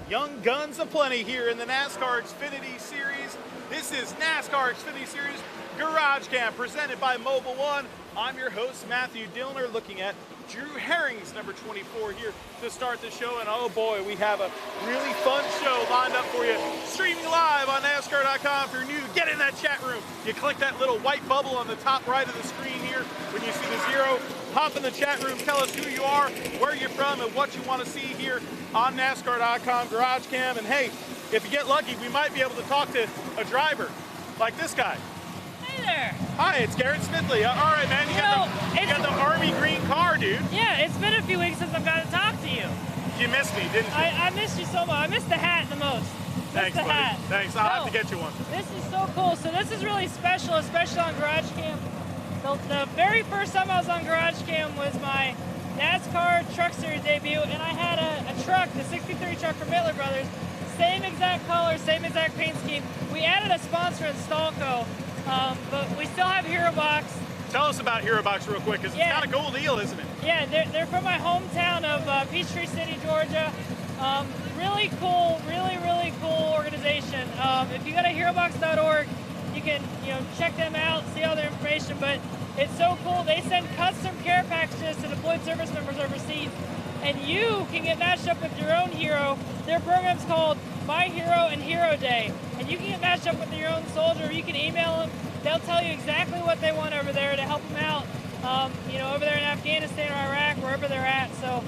Young guns aplenty here in the NASCAR Xfinity Series. This is NASCAR Xfinity Series GarageCam presented by Mobile One. I'm your host, Matthew Dillner, looking at Drew Herring's number 24 here to start the show. And oh boy, we have a really fun show lined up for you. Streaming live on NASCAR.com. If you're new, get in that chat room. You click that little white bubble on the top right of the screen here. When you see the zero, hop in the chat room, tell us who you are, where you're from, and what you want to see here on NASCAR.com GarageCam. And hey, if you get lucky, we might be able to talk to a driver like this guy. Hey there. Hi, it's Garrett Smithley. All right, man, you got the Army green car, dude. Yeah, it's been a few weeks since I've got to talk to you. You missed me, didn't you? I missed you so much. I missed the hat the most. Thanks, buddy. Hat. Thanks. I'll have to get you one. This is so cool. So this is really special, especially on GarageCam. The very first time I was on GarageCam was my NASCAR Truck Series debut, and I had a truck, the 63 truck from Miller Brothers, same exact color, same exact paint scheme. We added a sponsor in Stalco, but we still have Hero Box. Tell us about Hero Box real quick, because it's kind of a cool deal, isn't it? Yeah, they're from my hometown of Peachtree City, Georgia. Really cool, really cool organization. If you go to HeroBox.org, you can check them out, see all their information. But it's so cool. They send custom care packages to deployed service members overseas, and you can get matched up with your own hero. Their program's called My Hero and Hero Day, and you can get matched up with your own soldier. You can email them. They'll tell you exactly what they want over there to help them out. Over there in Afghanistan or Iraq, wherever they're at. So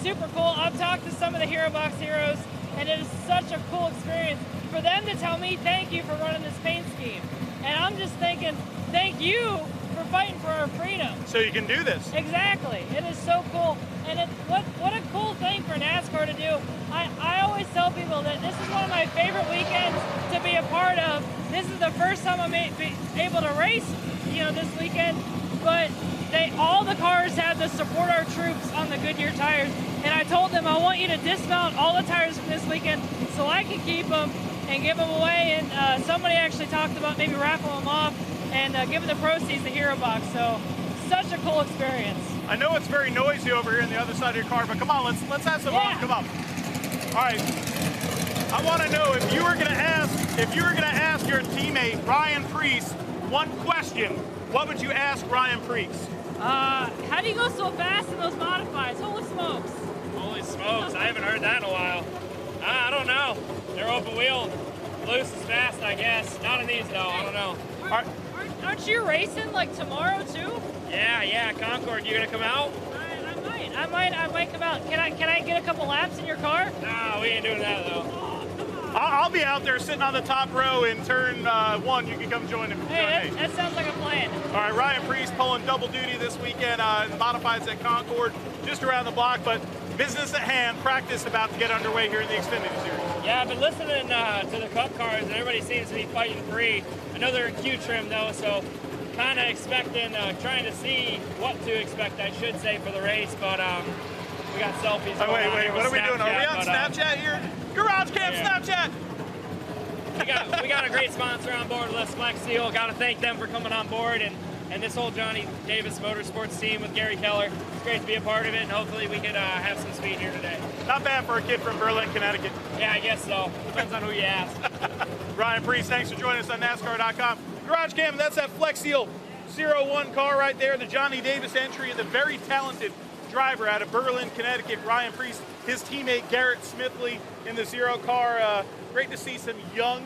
super cool. I've talked to some of the Hero Box heroes, and it is such a cool experience for them to tell me thank you for running this paint scheme. And I'm just thinking, thank you for fighting for our freedom. So you can do this. Exactly. It is so cool. And what a cool thing for NASCAR to do. I always tell people that this is one of my favorite weekends to be a part of. This is the first time I'm able to race, this weekend. But all the cars had to support our troops on the Goodyear tires. And I told them I want you to dismount all the tires from this weekend so I can keep them and give them away. And somebody actually talked about maybe raffling them off and giving the proceeds to Hero Box. So such a cool experience. I know it's very noisy over here on the other side of your car, but come on, let's have some fun. Come on. All right. I want to know if you were going to ask your teammate Ryan Preece one question, what would you ask Ryan Preece? How do you go so fast in those modifieds? Holy smokes. Holy smokes, I haven't heard that in a while. I don't know. They're open wheeled. Loose is fast, I guess. Not in these though, I don't know. Aren't you racing like tomorrow too? Yeah, Concord, you gonna come out? I might come out. Can I get a couple laps in your car? No, we ain't doing that though. I'll be out there sitting on the top row in turn one. You can come join him. Hey, that sounds like a plan. All right, Ryan Preece pulling double duty this weekend. Modifieds at Concord, just around the block, but business at hand. Practice about to get underway here in the Xfinity Series. Yeah, I've been listening to the Cup cars, and everybody seems to be fighting free. I know they're in Q trim though, so kind of expecting, trying to see what to expect, I should say, for the race. But we got selfies. Oh, wait, what are we doing? Are we on Snapchat here? GarageCam Snapchat! We got a great sponsor on board with us, Flex Seal. Got to thank them for coming on board, and this whole Johnny Davis Motorsports team with Gary Keller. It's great to be a part of it, and hopefully we could have some speed here today. Not bad for a kid from Berlin, Connecticut. Yeah, I guess so. Depends on who you ask. Ryan Preece, thanks for joining us on NASCAR.com. GarageCam, that's that Flex Seal 01 car right there, the Johnny Davis entry, and the very talented driver out of Berlin, Connecticut, Ryan Preece, his teammate Garrett Smithley in the 0 car. Great to see some young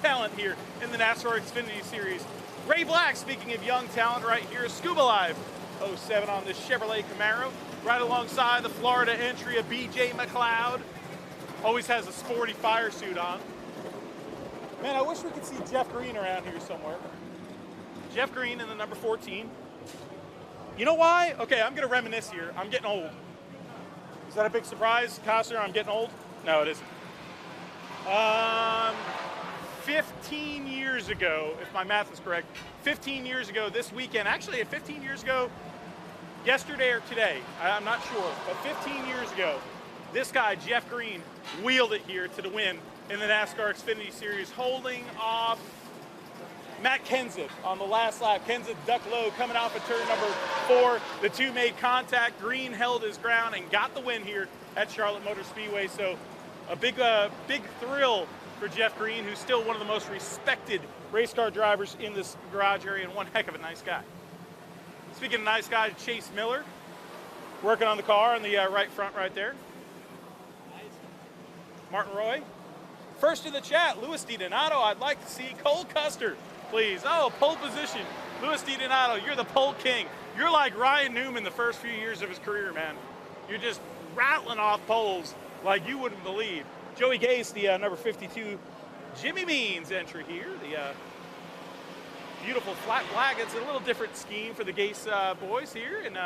talent here in the NASCAR Xfinity Series. Ray Black, speaking of young talent, right here, Scuba Live 07 on this Chevrolet Camaro, right alongside the Florida entry of BJ McLeod. Always has a sporty fire suit on. Man, I wish we could see Jeff Green around here somewhere. Jeff Green in the number 14. You know why? Okay, I'm going to reminisce here. I'm getting old. Is that a big surprise, Costner? I'm getting old? No, it isn't. 15 years ago, if my math is correct, 15 years ago this weekend, actually 15 years ago, yesterday or today, I'm not sure, but 15 years ago, this guy, Jeff Green, wheeled it here to the win in the NASCAR Xfinity Series, holding off Matt Kenseth on the last lap. Kenseth ducked low coming off of turn number 4. The two made contact. Green held his ground and got the win here at Charlotte Motor Speedway. So A big thrill for Jeff Green, who's still one of the most respected race car drivers in this garage area, and one heck of a nice guy. Speaking of nice guy, Chase Miller, working on the car on the right front right there. Martin Roy. First in the chat, Louis DiDonato. I'd like to see Cole Custer, please. Oh, pole position. Louis DiDonato, you're the pole king. You're like Ryan Newman the first few years of his career, man. You're just rattling off poles like you wouldn't believe. Joey Gase, the number 52 Jimmy Means entry here. The beautiful flat black. It's a little different scheme for the Gase boys here. And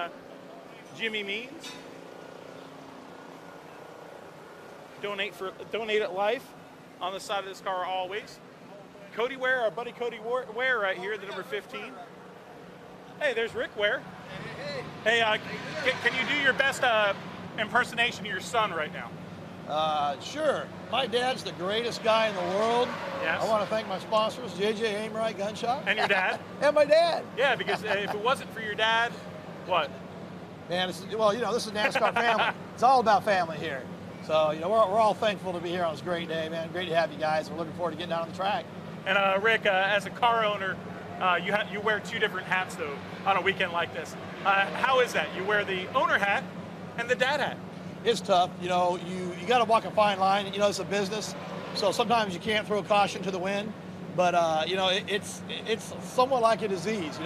Jimmy Means. Donate at life on the side of this car always. Cody Ware, our buddy Cody Ware right here, the number 15. Hey, there's Rick Ware. Hey, can you do your best impersonation of your son right now? Sure. My dad's the greatest guy in the world. Yes. I want to thank my sponsors, JJ Aimright Gunshot. And your dad? And my dad. Yeah, because if it wasn't for your dad, what? Man, this is a NASCAR family. It's all about family here. So, we're all thankful to be here on this great day, man. Great to have you guys. We're looking forward to getting out on the track. And Rick, as a car owner, you wear two different hats, though, on a weekend like this. How is that? You wear the owner hat and the dad hat. It's tough. You got to walk a fine line. It's a business, so sometimes you can't throw caution to the wind. But, it's somewhat like a disease.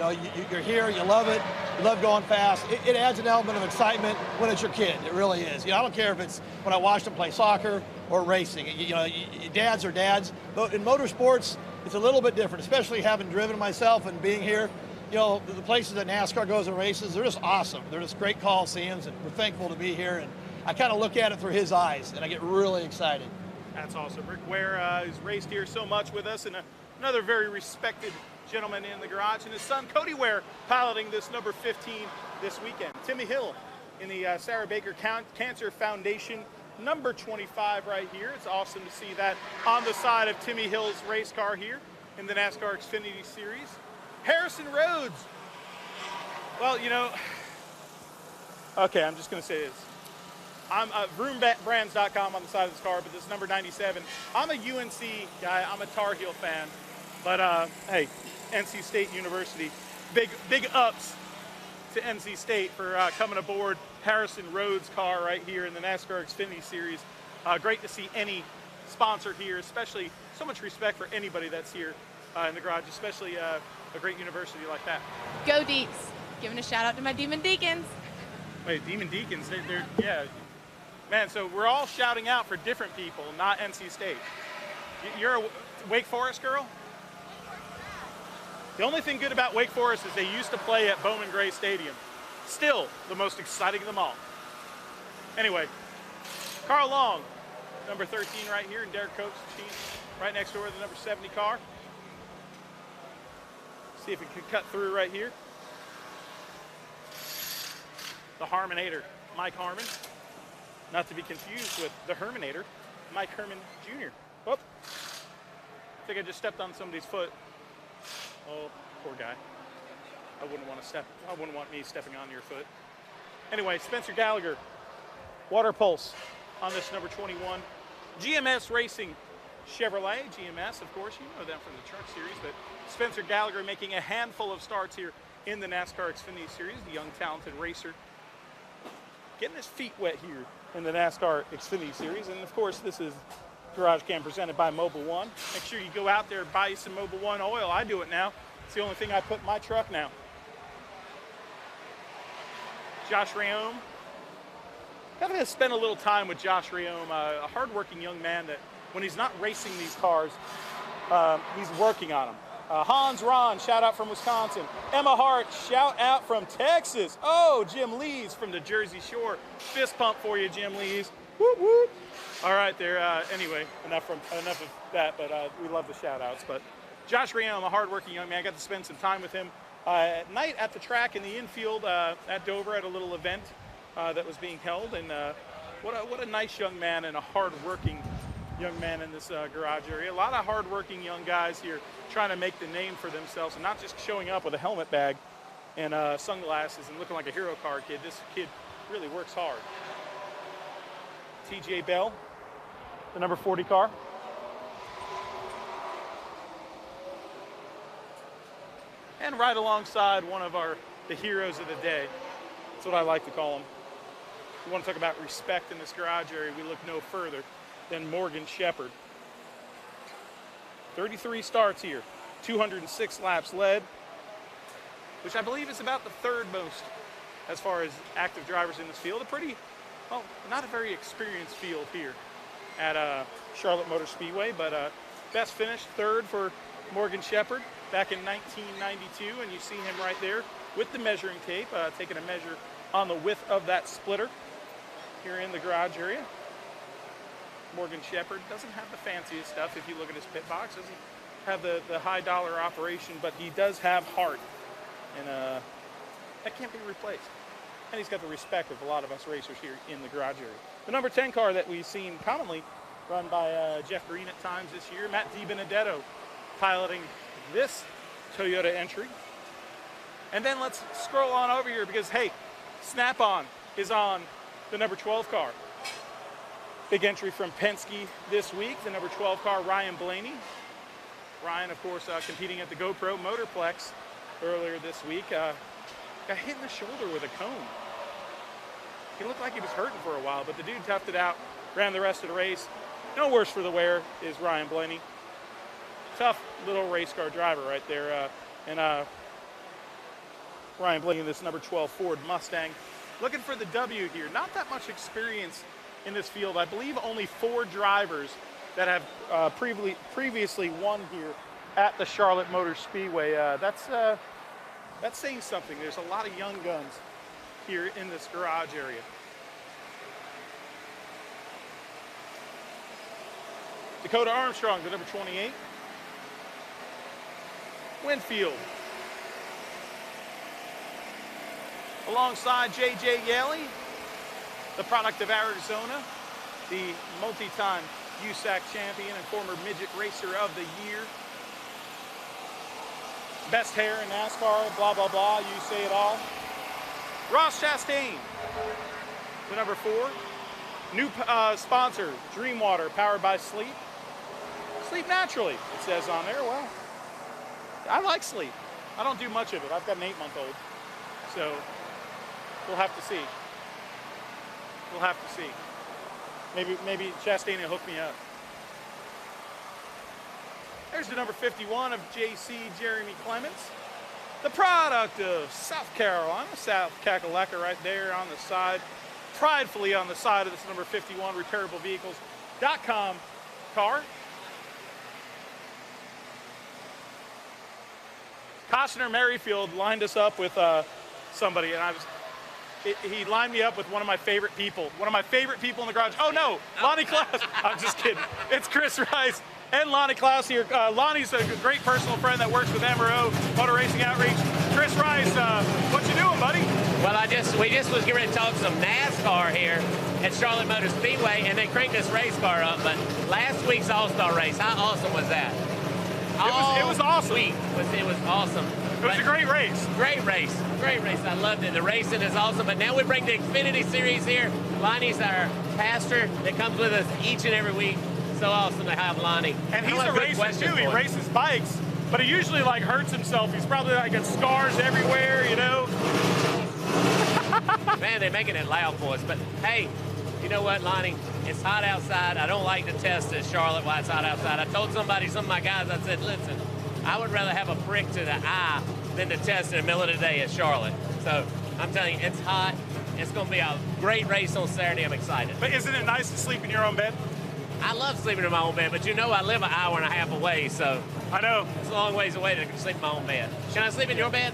You're here, you love it, you love going fast. It adds an element of excitement when it's your kid. It really is. I don't care if it's when I watch them play soccer or racing. Dads are dads. But in motorsports, it's a little bit different, especially having driven myself and being here. The places that NASCAR goes and races, they're just awesome. They're just great coliseums, and we're thankful to be here. And I kind of look at it through his eyes, and I get really excited. That's awesome. Rick Ware has raced here so much with us, and another very respected gentleman in the garage, and his son Cody Ware piloting this number 15 this weekend. Timmy Hill in the Sarah Baker Cancer Foundation, number 25 right here. It's awesome to see that on the side of Timmy Hill's race car here in the NASCAR Xfinity Series. Harrison Rhodes. Well, okay, I'm just going to say this. I'm vroombrands.com on the side of this car, but this number 97. I'm a UNC guy. I'm a Tar Heel fan. But, hey, NC State University, big ups to NC State for coming aboard Harrison Rhodes' car right here in the NASCAR Xfinity Series. Great to see any sponsor here, especially so much respect for anybody that's here in the garage, especially a great university like that. Go Deeps. Giving a shout out to my Demon Deacons. Wait, Demon Deacons, yeah. Man, so we're all shouting out for different people, not NC State. You're a Wake Forest girl? The only thing good about Wake Forest is they used to play at Bowman Gray Stadium. Still the most exciting of them all. Anyway, Carl Long, number 13 right here, and Derek Coates' machine right next door to the number 70 car. See if it can cut through right here. The Harmonator, Mike Harmon. Not to be confused with the Herminator, Mike Herman Jr. Whoop. I think I just stepped on somebody's foot. Oh, poor guy. I wouldn't want me stepping on your foot. Anyway, Spencer Gallagher, Water Pulse on this number 21. GMS Racing Chevrolet, GMS, of course, you know them from the Truck Series, but Spencer Gallagher making a handful of starts here in the NASCAR Xfinity Series, the young, talented racer. Getting his feet wet here in the NASCAR Xfinity Series. And of course, this is GarageCam presented by Mobil 1. Make sure you go out there and buy you some Mobil 1 oil. I do it now. It's the only thing I put in my truck now. Josh Rayome. Got to spend a little time with Josh Rayome, a hardworking young man that when he's not racing these cars, he's working on them. Hans Ron, shout out from Wisconsin. Emma Hart, shout out from Texas. Oh, Jim Lees from the Jersey Shore. Fist pump for you, Jim Lees. Whoop, whoop. All right, there. Anyway, enough of that, but we love the shout outs. But Josh Rayome, a hardworking young man. I got to spend some time with him at night at the track in the infield at Dover at a little event that was being held. And what a nice young man and a hardworking young man in this garage area. A lot of hardworking young guys here trying to make the name for themselves and not just showing up with a helmet bag and sunglasses and looking like a hero car kid. This kid really works hard. TJ Bell, the number 40 car. And right alongside one of the heroes of the day. That's what I like to call them. We want to talk about respect in this garage area. We look no further than Morgan Shepherd. 33 starts here, 206 laps led, which I believe is about the third most as far as active drivers in this field. A pretty, well, not a very experienced field here at Charlotte Motor Speedway, but best finish, third for Morgan Shepherd back in 1992, and you see him right there with the measuring tape, taking a measure on the width of that splitter here in the garage area. Morgan Shepherd doesn't have the fanciest stuff. If you look at his pit box, doesn't have the high dollar operation, but he does have heart, and that can't be replaced. And he's got the respect of a lot of us racers here in the garage area. The number 10 car that we've seen commonly run by Jeff Green at times this year, Matt DiBenedetto piloting this Toyota entry. And then let's scroll on over here because, hey, Snap-on is on the number 12 car. Big entry from Penske this week, the number 12 car, Ryan Blaney. Ryan, of course, competing at the GoPro Motorplex earlier this week. Got hit in the shoulder with a cone. He looked like he was hurting for a while, but the dude toughed it out, ran the rest of the race. No worse for the Ware is Ryan Blaney. Tough little race car driver right there. Ryan Blaney in this number 12 Ford Mustang. Looking for the W here. Not that much experience in this field. I believe only 4 drivers that have previously won here at the Charlotte Motor Speedway. That's saying something. There's a lot of young guns here in this garage area. Dakota Armstrong, the number 28. Winfield. Alongside J.J. Yaley, the product of Arizona, the multi-time USAC champion and former midget racer of the year. Best hair in NASCAR, blah, blah, blah, you say it all. Ross Chastain, the number 4. New sponsor, Dreamwater, powered by Sleep. Sleep naturally, it says on there. Well, I like sleep. I don't do much of it. I've got an 8-month-old. So we'll have to see. We'll have to see. Maybe Chastain will hook me up. There's the number 51 of JC Jeremy Clements. The product of South Carolina, South Kakalaka right there on the side. Pridefully on the side of this number 51 RepairableVehicles.com car. Costner Merrifield lined us up with somebody, and he lined me up with one of my favorite people. One of my favorite people in the garage. Oh no, Lonnie Klaus. I'm just kidding. It's Chris Rice and Lonnie Klaus here. Lonnie's a great personal friend that works with MRO Motor Racing Outreach. Chris Rice, what you doing, buddy? Well, we just was getting ready to talk some NASCAR here at Charlotte Motor Speedway, and they cranked this race car up. But last week's All-Star race, how awesome was that? It was awesome. It was awesome. It was a great race. Great race. Great race. I loved it. The racing is awesome. But now we bring the XFINITY Series here. Lonnie's our pastor that comes with us each and every week. So awesome to have Lonnie. And he's a racer too. He races bikes, but he usually like hurts himself. He's probably like got scars everywhere, you know. Man, they're making it loud for us. But hey, you know what, Lonnie? It's hot outside. I don't like to test at Charlotte while it's hot outside. I told some of my guys, I said, listen, I would rather have a prick to the eye than to test in the middle of the day at Charlotte. So I'm telling you, it's hot. It's going to be a great race on Saturday. I'm excited. But isn't it nice to sleep in your own bed? I love sleeping in my own bed, but you know I live an hour and a half away, so I know. It's a long ways away to sleep in my own bed. Can I sleep in your bed?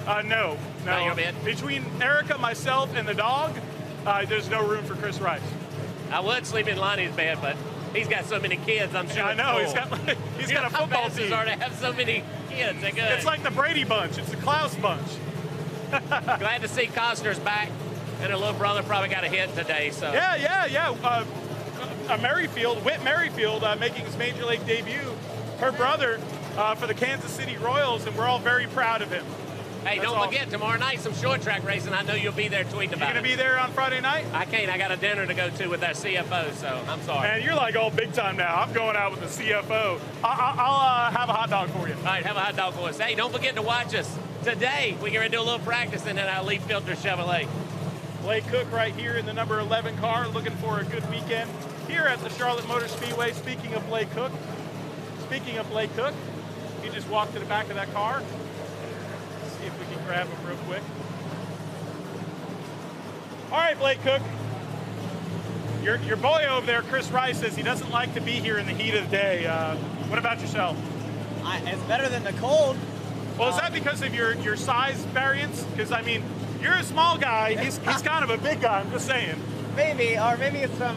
No. Not your bed? Between Erica, myself, and the dog, there's no room for Chris Rice. I would sleep in Lonnie's bed, but he's got so many kids, I'm sure. Yeah, I know. Cool. He's got a football team. Are to have so many kids. They're good. It's like the Brady Bunch. It's the Klaus Bunch. Glad to see Costner's back, and her little brother probably got a hit today. So Yeah. Whit Merrifield, making his Major League debut. Her brother for the Kansas City Royals, and we're all very proud of him. Hey, That's don't awesome. forget, tomorrow night, some short track racing. I know you'll be there tweeting You about gonna it. be there on Friday night? I can't. I got a dinner to go to with our CFO, so I'm sorry. Man, you're like all big time now. I'm going out with the CFO. I'll have a hot dog for you. All right, have a hot dog for us. Hey, don't forget to watch us today. We're going to do a little practice in our Leaf Filter Chevrolet. Blake Cook right here in the number 11 car, looking for a good weekend here at the Charlotte Motor Speedway. Speaking of Blake Cook, he just walked to the back of that car. Let's see if we can grab him real quick. All right, Blake Cook. Your boy over there, Chris Rice, says he doesn't like to be here in the heat of the day. What about yourself? It's better than the cold. Well, is that because of your size variance? Because, I mean, you're a small guy. He's kind of a big guy, I'm just saying. Maybe, or maybe it's from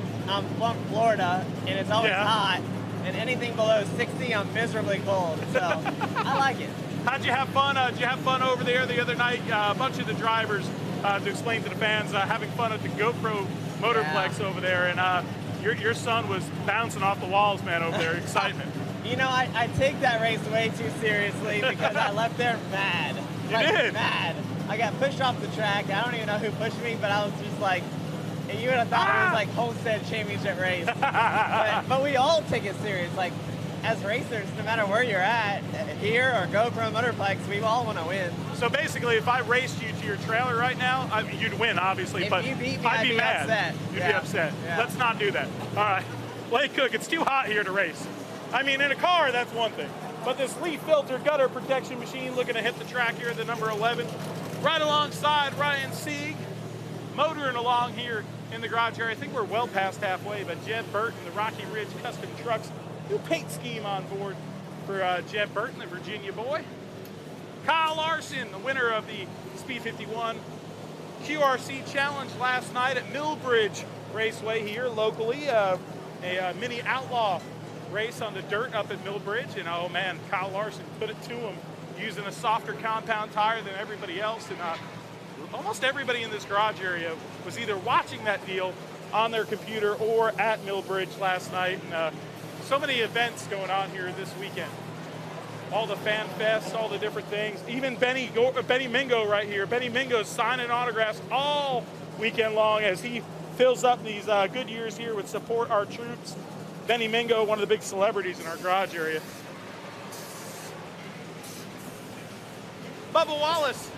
Florida, and it's always hot, and anything below 60, I'm miserably cold. So I like it. How'd you have fun? Did you have fun over there the other night? A bunch of the drivers, to explain to the fans, having fun at the GoPro Motorplex over there, and your son was bouncing off the walls, man, over there. Excitement. You know, I take that race way too seriously because I left there mad. You did? Mad. I got pushed off the track. I don't even know who pushed me, but I was just like, you would have thought it was like Homestead Championship race. but we all take it serious. Like, as racers, no matter where you're at, here or GoPro Motorplex, we all want to win. So basically, if I raced you to your trailer right now, I mean, you'd win, obviously, If but you beat me, I'd I'd be be mad. upset. You'd be Yeah. upset. Yeah. Let's not do that. All right. Blake Cook, it's too hot here to race. I mean, in a car, that's one thing. But this leaf filter gutter protection machine looking to hit the track here at the number 11. Right alongside Ryan Sieg, motoring along here in the garage area. I think we're well past halfway, but Jed Burton, the Rocky Ridge Custom Trucks, new paint scheme on board for Jed Burton, the Virginia boy. Kyle Larson, the winner of the Speed 51 QRC Challenge last night at Millbridge Raceway here locally. A mini outlaw race on the dirt up at Millbridge, and oh man, Kyle Larson put it to him using a softer compound tire than everybody else, and almost everybody in this garage area was either watching that deal on their computer or at Millbridge last night. And so many events going on here this weekend. All the fan fests, all the different things. Even Benny Mingo right here. Benny Mingo's signing autographs all weekend long as he fills up these good years here with Support Our Troops. Benny Mingo, one of the big celebrities in our garage area. Bubba Wallace,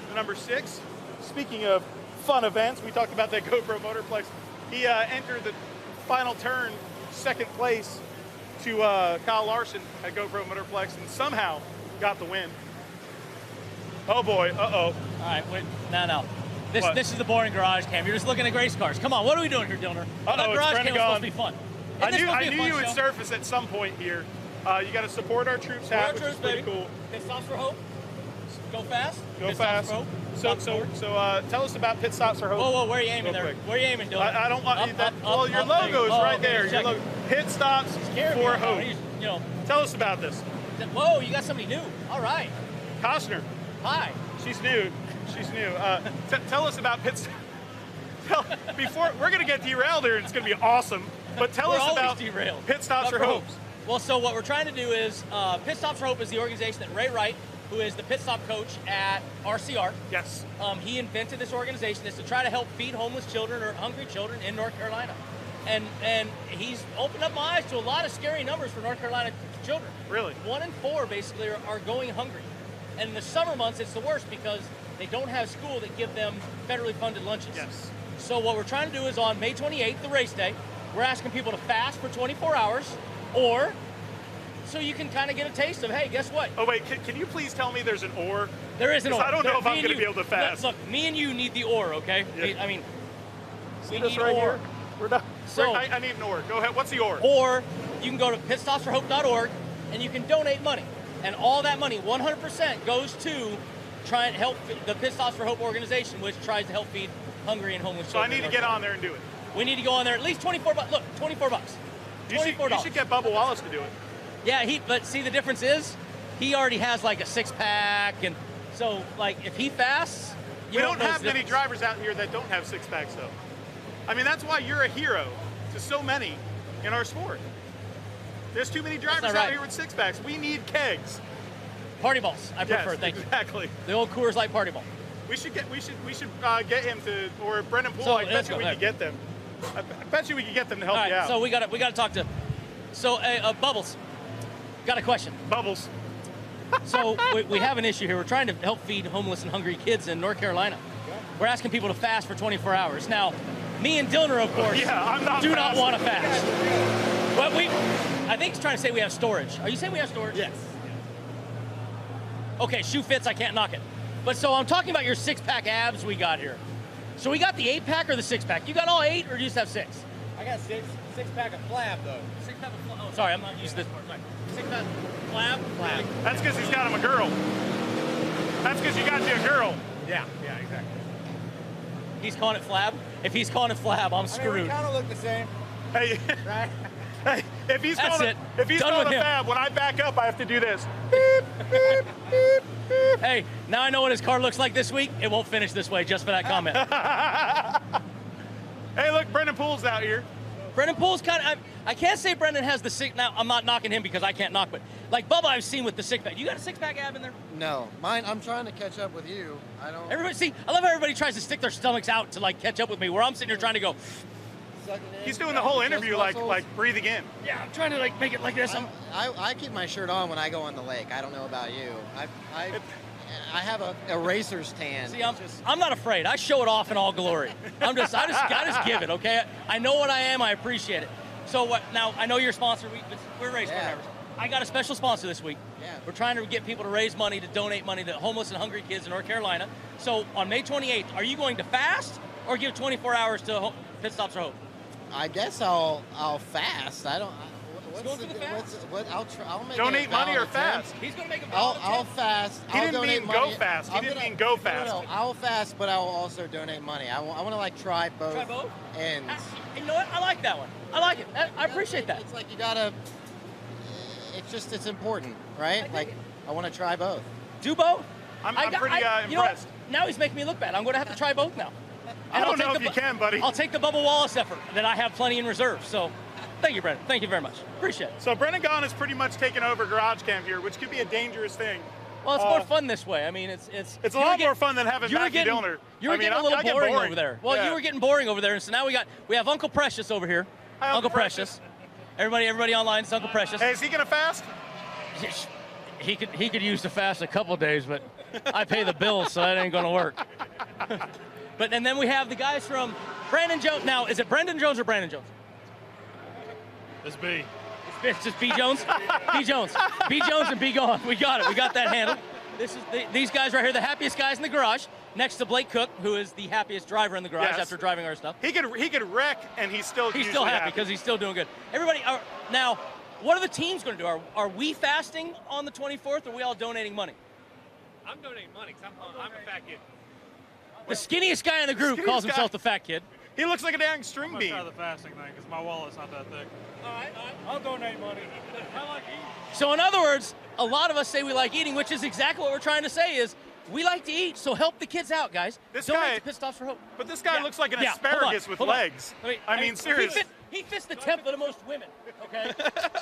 the number 6. Speaking of fun events, we talked about that GoPro Motorplex. He entered the final turn, second place, to Kyle Larson at GoPro Motorplex, and somehow got the win. Oh boy, uh-oh. All right, wait, no. What? This is the boring garage cam. You're just looking at race cars. Come on, what are we doing here, Dillner? Uh-oh, it's Garage Brendan cam was gone. supposed to be fun. I Isn't this knew supposed to be a you fun would show? surface at some point here. You got to Support Our Troops hat, which is pretty cool. Pit stops for hope. Go fast. Go Pit fast. Stops for hope. So tell us about Pit Stops for Hope. Whoa, where are you aiming real there? quick. Where are you aiming, Dillner? I don't want that. Well, your up, logo is oh, right okay, there. just Your checking. logo. Pit Stops Scared me. for Hope. You know, Tell us about this. whoa, you got somebody new. All right. Costner. Hi. She's new. Tell us about Pit Stops. Before we're going to get derailed here, and it's going to be awesome. But tell We're us always about derailed. Pit Stops for Not Hope. Well, so what we're trying to do is Pit Stops for Hope is the organization that Ray Wright, who is the pit stop coach at RCR. Yes. He invented this organization. It's to try to help feed homeless children or hungry children in North Carolina. And he's opened up my eyes to a lot of scary numbers for North Carolina children. Really? 1 in 4 basically are going hungry. And in the summer months, it's the worst because they don't have school that give them federally funded lunches. Yes. So what we're trying to do is on May 28th, the race day, we're asking people to fast for 24 hours, or so you can kind of get a taste of, hey, guess what? Oh wait, can you please tell me there's an or? There is an 'Cause or. I don't know if Me I'm and going to be you- able to fast. Look, me and you need the or, okay? Yeah. I mean, See we this need right or. here? We're done. So- I need an or. Go ahead. What's the or? Or you can go to pitstopsforhope.org and you can donate money. And all that money, 100%, goes to try and help the Pit Stops for Hope organization, which tries to help feed hungry and homeless So I children. need to in get North on there and do it. Carolina. We need to go on there at least 24 bucks. Look, 24 bucks. You $24. should get Bubba Wallace to do it. Yeah, but see the difference is he already has like a 6-pack, and so like if he fasts, We don't notice have the many difference. drivers out here that don't have 6-packs though. I mean, that's why you're a hero to so many in our sport. There's too many drivers not out right. here with 6-packs. We need kegs. Party balls, I prefer. Yes, Thank you. exactly. The old Coors Light party ball. We should get him to, or Brendan Poole. So, I bet let's you go. we could get them. I bet you we could get them to help All you right, out. so we got to talk to. So Bubbles, got a question. Bubbles. So we have an issue here. We're trying to help feed homeless and hungry kids in North Carolina. We're asking people to fast for 24 hours. Now, me and Dillner, of course, I'm not do not fasting. want to fast. But I think he's trying to say we have storage. Are you saying we have storage? Yes. Okay, shoe fits, I can't knock it. But so I'm talking about your 6-pack abs we got here. So we got the 8-pack or the 6-pack? You got all 8 or do you just have 6? I got six-pack of flab, though. 6-pack of flab. Oh, sorry, I'm not used to this part. Sorry. 6-pack flab? Flab. That's because he's got him a girl. That's because you got you a girl. Yeah, exactly. He's calling it flab? If he's calling it flab, I'm screwed. I mean, we kind of look the same, Hey, right? hey, if he's That's calling it. if he's Done calling with a him. fab, when I back up, I have to do this. Hey, now I know what his car looks like this week. It won't finish this way just for that comment. Hey, look, Brendan Poole's out here. Brendan Poole's kind of, I can't say Brendan has the 6, now I'm not knocking him because I can't knock, but like Bubba I've seen with the 6-pack. You got a 6-pack ab in there? No, mine. I'm trying to catch up with you. I don't. Everybody, see, I love how everybody tries to stick their stomachs out to like catch up with me, where I'm sitting here trying to go, Sucking in, He's doing the whole chest interview muscles. like breathing in. yeah, I'm trying to like make it like this. I keep my shirt on when I go on the lake. I don't know about you. I have a racer's tan. See, I'm not afraid. I show it off in all glory. I just give it, okay? I know what I am. I appreciate it. So what? Now I know your sponsor. We're race car drivers. I got a special sponsor this week. Yeah. We're trying to get people to raise money to donate money to homeless and hungry kids in North Carolina. So on May 28th, are you going to fast or give 24 hours to Pit Stops for Hope? I guess I'll fast. I don't. Let's go for the fast. I'll make Donate it a money or valid fast? attempt. He's going to make a I'll valid fast. He I'll didn't donate mean money. go fast. He I'm didn't gonna- mean go fast. No, I'll fast, but I'll also donate money. I want to like try both. Try both? Ends. You know what? I like that one. I like it. I appreciate that. It's like you gotta. It's important, right? Like I want to try both. Do both? I'm you pretty know what? impressed. Now he's making me look bad. I'm going to have to try both now. I And don't I'll take know if the you can, buddy. I'll take the Bubba Wallace effort that I have plenty in reserve. So thank you, Brendan. Thank you very much. Appreciate it. So Brendan Gaughan has pretty much taken over GarageCam here, which could be a dangerous thing. Well, it's more fun this way. I mean, it's a lot more fun than having Matthew Dillner. You were getting a little boring over there. Well, you were getting boring over there, and so now we have Uncle Precious over here. Hi, Uncle Precious. Everybody online, it's Uncle Precious. Hey, is he gonna fast? He could use to fast a couple days, but I pay the bills, so that ain't gonna work. And then we have the guys from Brandon Jones. Now, is it Brendan Jones or Brandon Jones? It's B. It's just B Jones. B Jones. B Jones and B Gaughan. We got it. We got that handled. This is these guys right here, the happiest guys in the garage, next to Blake Cook, who is the happiest driver in the garage after driving our stuff. He could wreck, and he's still happy because he's still doing good. Everybody, now, what are the teams going to do? Are we fasting on the 24th, or are we all donating money? I'm donating money because I'm a fat kid. The skinniest guy in the group calls himself the fat kid. He looks like a dang string I'm bean. gonna try the fasting thing because my wallet's not that thick. All right. I'll donate money. I like eating. So in other words, a lot of us say we like eating, which is exactly what we're trying to say is we like to eat, so help the kids out, guys. This Donate guy- to Pit Stops for Hope. But this guy looks like an Yeah, asparagus with hold on. legs. I mean, seriously. He fits the template of most women, okay?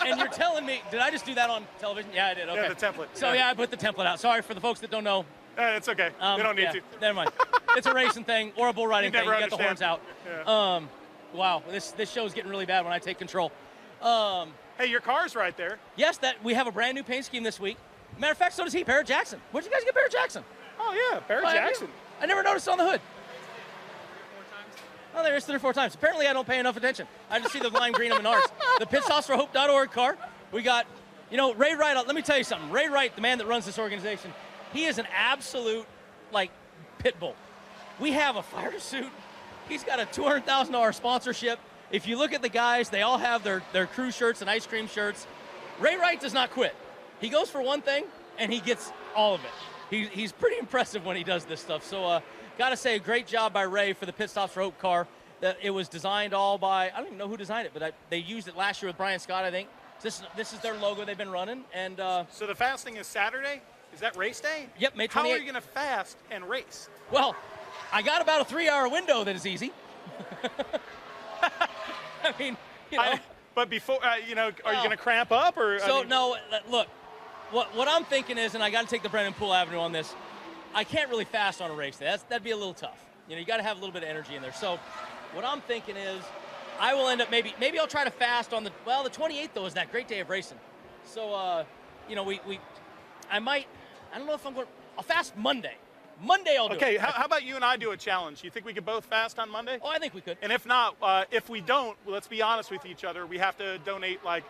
And you're telling me, did I just do that on television? Yeah, I did, okay. Yeah, the template. So yeah, I put the template out. Sorry for the folks that don't know. It's okay. They don't need yeah, to. Never mind. It's a racing thing or a bull riding You thing. never You got the horns out. understand. Wow, this show's getting really bad when I take control. Hey, your car's right there. Yes, that we have a brand new paint scheme this week. Matter of fact, so does he, Barrett Jackson. Where'd you guys get Barrett Jackson? Oh yeah, Barrett Oh, have you? Jackson. I never noticed on the hood. Oh, there it is 3 or 4 times. Apparently, I don't pay enough attention. I just see the lime green on Menards. The pitstopsforhope.org car. We got, Ray Wright. Let me tell you something. Ray Wright, the man that runs this organization, he is an absolute, pit bull. We have a fire suit. He's got a $200,000 sponsorship. If you look at the guys, they all have their crew shirts and ice cream shirts. Ray Wright does not quit. He goes for one thing, and he gets all of it. He's pretty impressive when he does this stuff. So, got to say, a great job by Ray for the Pit Stops for Hope car. It was designed all by, I don't even know who designed it, but they used it last year with Brian Scott, I think. This is their logo they've been running. And So the fasting is Saturday? Is that race day? Yep, May 28th. How are you going to fast and race? Well, I got about a 3-hour window that is easy. I mean, But before, are you going to cramp up? Or So, no, look, what I'm thinking is, and I got to take the Brennan Poole Avenue on this, I can't really fast on a race day. That'd be a little tough. You know, you got to have a little bit of energy in there. So what I'm thinking is I will end up maybe I'll try to fast on the 28th, though, is that great day of racing. So, you know, I don't know if I'll fast Monday. Monday I'll do it. Okay, how about you and I do a challenge? You think we could both fast on Monday? Oh, I think we could. And if not, if we don't, let's be honest with each other. We have to donate, like,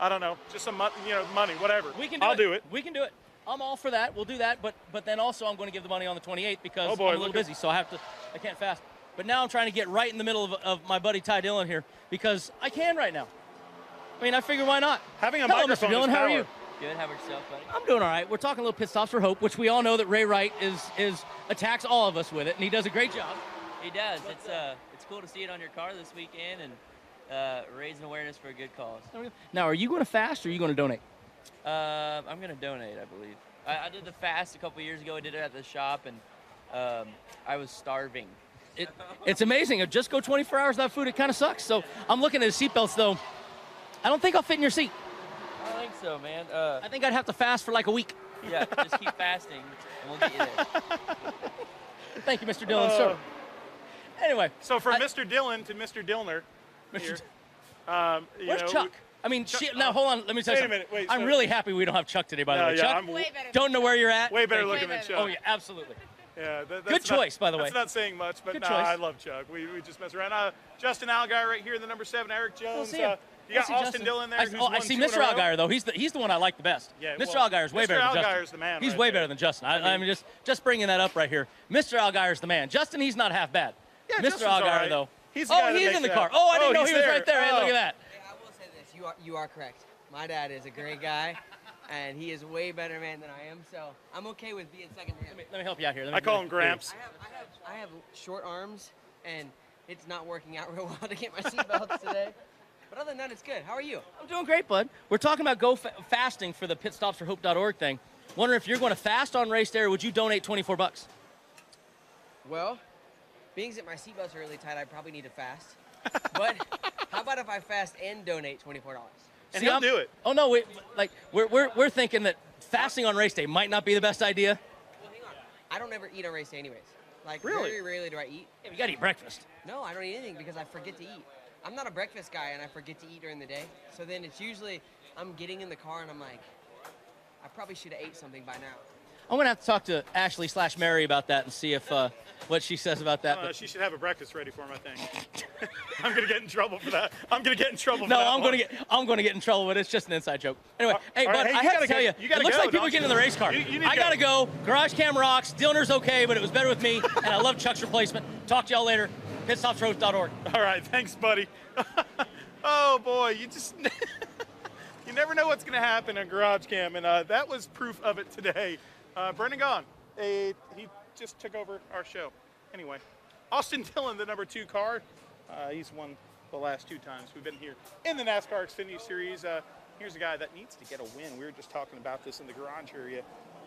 I don't know, just some money, whatever. We can do I'll do it. We can do it. I'm all for that. We'll do that. But then also I'm going to give the money on the 28th because I'm a little busy, so I can't fast. But now I'm trying to get right in the middle of my buddy Ty Dillon here because I can right now. I mean, I figure why not? Having a Hello, microphone Mr. Dillon, is how are power. you? Good. How about yourself, buddy? I'm doing all right. We're talking a little pit stops for hope, which we all know that Ray Wright is attacks all of us with it, and he does a great job. He does. It's cool to see it on your car this weekend and raising awareness for a good cause. Now, are you going to fast or are you going to donate? I'm going to donate, I believe. I did the fast a couple years ago. I did it at the shop, and I was starving. It's amazing. Just go 24 hours without food. It kind of sucks. So I'm looking at the seatbelts, though. I don't think I'll fit in your seat. I don't think so, man. I think I'd have to fast for like a week. Yeah, just keep fasting, and we'll get you there. Thank you, Mr. Dillon, sir. Anyway. So from Mr. Dillon to Mr. Dillner, here, where's Chuck? I mean, now hold on. Let me tell you something. Wait a minute. Wait, I'm really happy we don't have Chuck today, by the way. Yeah, Chuck, I'm way better. don't know where you're at. way better looking than Chuck. Oh, yeah, absolutely. Yeah, that's Good choice, by the way. That's not saying much, but Good no, choice. I love Chuck. We just mess around. Justin Allgaier right here in the number 7, Eric Jones. see him. You got see Austin Justin. Dillon there. I who's won see 2 in a Mr. row. Allgaier, though. He's the one I like the best. Yeah, Mr. well, Allgaier's way Mr. better than Justin. Allgaier's the man He's right way there. better than Justin. I mean, just bringing that up right here. Mr. Allgaier's the man. Justin, he's not half bad. Yeah, Mr. Justin's Allgaier, all right. though. He's the guy that he's makes in the it car. happen. Oh, I didn't know he's he was there. right there. Hey, look at that. Hey, I will say this. You are correct. My dad is a great guy, and he is a way better man than I am, so I'm okay with being second to him. Let me help you out here. I call him Gramps. I have short arms, and it's not working out real well to get my seatbelts today. But other than that, it's good. How are you? I'm doing great, bud. We're talking about fasting for the pitstopsforhope.org thing. Wondering if you're going to fast on race day or would you donate $24? Well, being that my seatbelts are really tight, I probably need to fast. But how about if I fast and donate $24? And he'll do it. Oh no, we're thinking that fasting on race day might not be the best idea. Well, hang on. I don't ever eat on race day anyways. Like, Really? very rarely do I eat. Yeah, you gotta eat breakfast. No, I don't eat anything because I forget to eat. I'm not a breakfast guy, and I forget to eat during the day. So then it's usually I'm getting in the car, and I'm like, I probably should have ate something by now. I'm gonna have to talk to Ashley/Mary about that and see if what she says about that. But She should have a breakfast ready for him, I think. I'm gonna get in trouble for that. I'm gonna get in trouble for no, that. I'm gonna get in trouble, but it's just an inside joke. Anyway, hey, all right, bud, hey, I you have gotta to tell you, you gotta it looks go, like people don't get you? in the race car. You need to I gotta go. GarageCam rocks. Dillner's okay, but it was better with me, and I love Chuck's replacement. Talk to y'all later. Pitstopsroast.org. All right, thanks, buddy. Oh boy, you just you never know what's gonna happen on GarageCam, and that was proof of it today. Brendan Gaughan, he just took over our show. Anyway, Austin Dillon, the number 2 car. He's won the last 2 times we've been here in the NASCAR Xfinity Series. Here's a guy that needs to get a win. We were just talking about this in the garage area.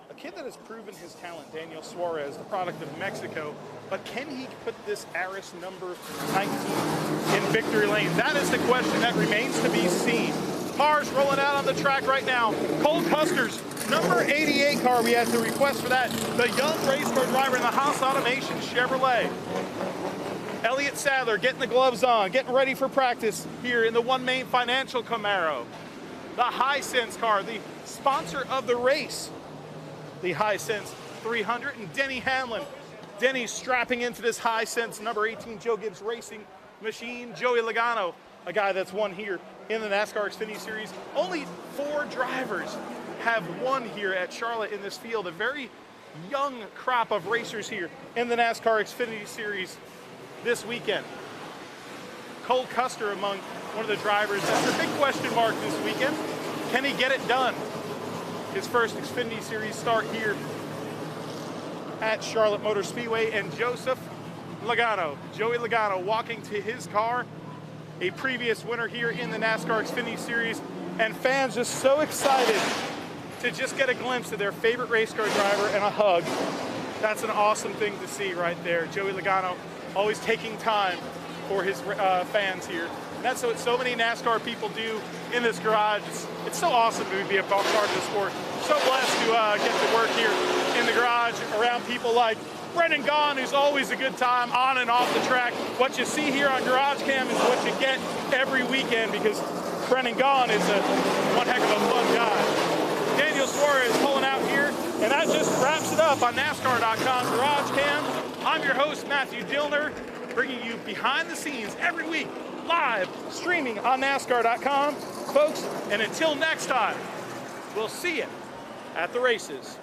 A kid that has proven his talent, Daniel Suarez, the product of Mexico. But can he put this Aris number 19 in victory lane? That is the question that remains to be seen. Cars rolling out on the track right now. Cole Custer's number 88 car. We had the request for that. The young race car driver in the Haas Automation Chevrolet. Elliott Sadler getting the gloves on, getting ready for practice here in the One Main Financial Camaro. The Hisense car, the sponsor of the race. The Hisense 300 and Denny Hamlin. Denny's strapping into this Hisense number 18 Joe Gibbs Racing machine. Joey Logano, a guy that's won here in the NASCAR Xfinity Series. Only 4 drivers have won here at Charlotte in this field. A very young crop of racers here in the NASCAR Xfinity Series this weekend. Cole Custer among one of the drivers. That's a big question mark this weekend. Can he get it done? His first Xfinity Series start here at Charlotte Motor Speedway, and Joseph Logano, Joey Logano, walking to his car, a previous winner here in the NASCAR Xfinity Series, and fans just so excited to just get a glimpse of their favorite race car driver and a hug. That's an awesome thing to see right there. Joey Logano always taking time for his fans here that's what so many NASCAR people do in this garage. It's so awesome to be a part of the sport. So blessed to get to work here in the garage around people like Brendan Gaughan, who's always a good time on and off the track. What you see here on GarageCam is what you get every weekend, because Brendan Gaughan is one heck of a fun guy. Daniel Suarez pulling out here, and that just wraps it up on NASCAR.com GarageCam. I'm your host, Matthew Dillner, bringing you behind the scenes every week, live streaming on NASCAR.com. Folks, and until next time, we'll see you at the races.